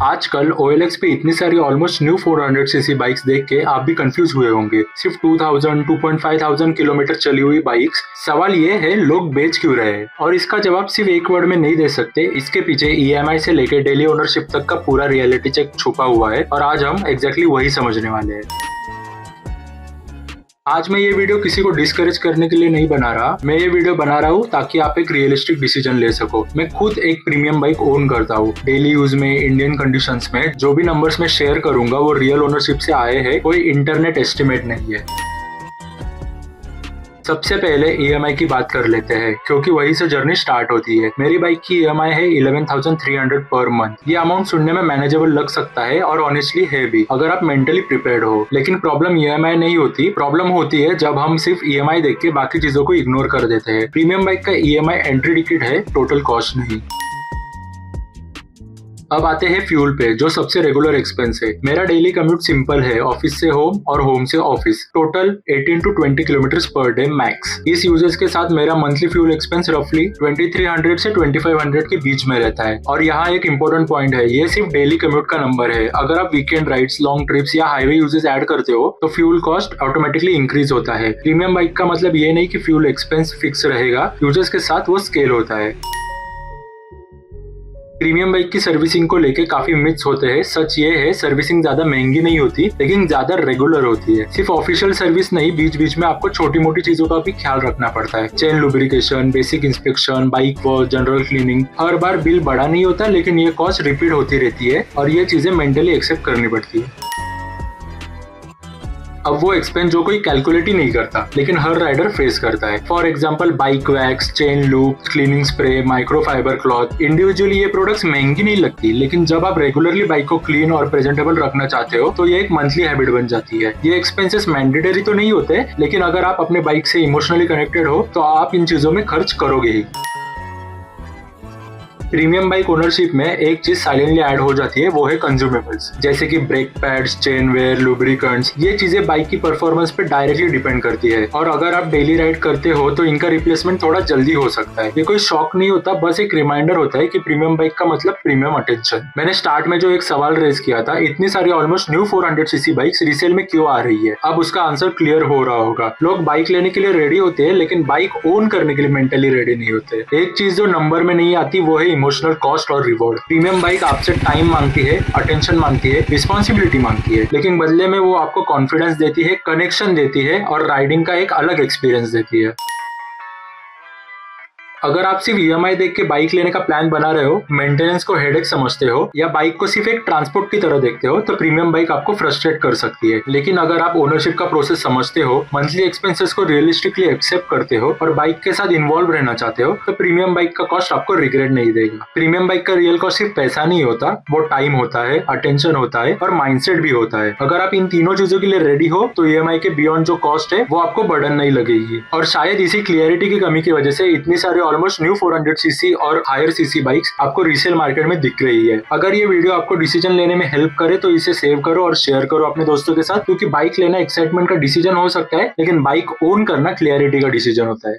आजकल OLX पे इतनी सारी ऑलमोस्ट न्यू 400cc बाइक्स देख के आप भी कंफ्यूज हुए होंगे। सिर्फ 2000 2,500 किलोमीटर चली हुई बाइक्स। सवाल ये है, लोग बेच क्यों रहे हैं? और इसका जवाब सिर्फ एक वर्ड में नहीं दे सकते। इसके पीछे EMI से लेकर डेली ओनरशिप तक का पूरा रियलिटी चेक छुपा हुआ है और आज हम एग्जैक्टली वही समझने वाले हैं। आज मैं ये वीडियो किसी को डिस्करेज करने के लिए नहीं बना रहा। मैं ये वीडियो बना रहा हूँ ताकि आप एक रियलिस्टिक डिसीजन ले सको। मैं खुद एक प्रीमियम बाइक ओन करता हूँ। डेली यूज में, इंडियन कंडीशंस में जो भी नंबर्स मैं शेयर करूंगा वो रियल ओनरशिप से आए हैं, कोई इंटरनेट एस्टिमेट नहीं है। सबसे पहले EMI की बात कर लेते हैं क्योंकि वहीं से जर्नी स्टार्ट होती है। मेरी बाइक की EMI है 11,300 पर मंथ। ये अमाउंट सुनने में मैनेजेबल लग सकता है और ऑनेस्टली है भी, अगर आप मेंटली प्रिपेयर्ड हो। लेकिन प्रॉब्लम EMI नहीं होती, प्रॉब्लम होती है जब हम सिर्फ EMI देख के बाकी चीजों को इग्नोर कर देते हैं। प्रीमियम बाइक का EMI एंट्री टिकट है, टोटल कॉस्ट नहीं। अब आते हैं फ्यूल पे, जो सबसे रेगुलर एक्सपेंस है। मेरा डेली कम्यूट सिंपल है, ऑफिस से होम और होम से office. Total 18 to 20 kilometre per day max. इस यूजेस के साथ मेरा मंथली फ्यूल एक्सपेंस रफली 2300 से 2500 के बीच में रहता है। और यहाँ एक इम्पोर्टेंट पॉइंट है, ये सिर्फ डेली कम्यूट का नंबर है। अगर आप वीकेंड राइड्स, लॉन्ग ट्रिप्स या हाईवे यूजेस ऐड करते हो तो फ्यूल कॉस्ट ऑटोमेटिकली इंक्रीज होता है। प्रीमियम बाइक का मतलब ये नहीं कि फ्यूल एक्सपेंस फिक्स रहेगा, यूजेस के साथ वो स्केल होता है। प्रीमियम बाइक की सर्विसिंग को लेके काफी मिथ्स होते हैं। सच ये है, सर्विसिंग ज्यादा महंगी नहीं होती लेकिन ज्यादा रेगुलर होती है। सिर्फ ऑफिशियल सर्विस नहीं, बीच बीच में आपको छोटी मोटी चीजों का भी ख्याल रखना पड़ता है। Chain lubrication, basic inspection, bike wash, general cleaning. हर बार बिल बड़ा नहीं होता लेकिन ये कॉस्ट रिपीट होती रहती है और ये चीजें मेंटली एक्सेप्ट करनी पड़ती है। अब वो एक्सपेंस जो कोई कैलकुलेट ही नहीं करता लेकिन हर राइडर फेस करता है। For example bike wax, chain loop, cleaning spray, microfibre cloth. Individually ये प्रोडक्ट्स महंगी नहीं लगती लेकिन जब आप रेगुलरली बाइक को क्लीन और प्रेजेंटेबल रखना चाहते हो तो ये एक मंथली हैबिट बन जाती है। ये एक्सपेंसेस मैंडेटरी तो नहीं होते लेकिन अगर आप अपने बाइक से इमोशनली कनेक्टेड हो तो आप इन चीजों में खर्च करोगे ही। प्रीमियम बाइक ओनरशिप में एक चीज साइलेंटली ऐड हो जाती है, वो है कंज्यूमेबल्स, जैसे कि brake pads, chain wear, lubricants. ये चीजें बाइक की परफॉर्मेंस पे डायरेक्टली डिपेंड करती है और अगर आप डेली राइड करते हो तो इनका रिप्लेसमेंट थोड़ा जल्दी हो सकता है। ये कोई शॉक नहीं होता, बस एक रिमाइंडर होता है कि प्रीमियम बाइक का मतलब प्रीमियम अटेंशन। मैंने स्टार्ट में जो एक सवाल रेज किया था, इतनी सारी almost new 400cc bikes resale में क्यों आ रही है, अब उसका आंसर क्लियर हो रहा होगा। लोग बाइक लेने के लिए रेडी होते हैं लेकिन बाइक ओन करने के लिए मेंटली रेडी नहीं होते। एक चीज जो नंबर में नहीं आती वो है इमोशनल कॉस्ट और रिवॉर्ड। प्रीमियम बाइक आपसे टाइम मांगती है, अटेंशन मांगती है, रिस्पॉन्सिबिलिटी मांगती है, लेकिन बदले में वो आपको कॉन्फिडेंस देती है, कनेक्शन देती है और राइडिंग का एक अलग एक्सपीरियंस देती है। अगर आप सिर्फ EMI देख के बाइक लेने का प्लान बना रहे हो, मेंटेनेंस को हेडेक समझते हो या बाइक को सिर्फ एक ट्रांसपोर्ट की तरह देखते हो तो प्रीमियम बाइक आपको फ्रस्ट्रेट कर सकती है। लेकिन अगर आप ओनरशिप का प्रोसेस समझते हो, मंथली एक्सपेंसेस को रियलिस्टिकली एक्सेप्ट करते हो और बाइक के साथ इन्वॉल्व रहना चाहते हो तो प्रीमियम बाइक का कॉस्ट आपको रिग्रेट नहीं देगा। प्रीमियम बाइक का रियल कॉस्ट सिर्फ पैसा नहीं होता, वो टाइम होता है, अटेंशन होता है और माइंडसेट भी होता है। अगर आप इन तीनों चीजों के लिए रेडी हो तो EMI के बियॉन्ड जो कॉस्ट है वो आपको बर्डन नहीं लगेगी। और शायद इसी क्लियरिटी की कमी की वजह से इतनी सारी ऑलमोस्ट न्यू 400cc और हायर सीसी बाइक्स आपको रीसेल मार्केट में दिख रही है। अगर ये वीडियो आपको डिसीजन लेने में हेल्प करे तो इसे सेव करो और शेयर करो अपने दोस्तों के साथ, क्योंकि बाइक लेना एक्साइटमेंट का डिसीजन हो सकता है लेकिन बाइक ओन करना क्लियरिटी का डिसीजन होता है।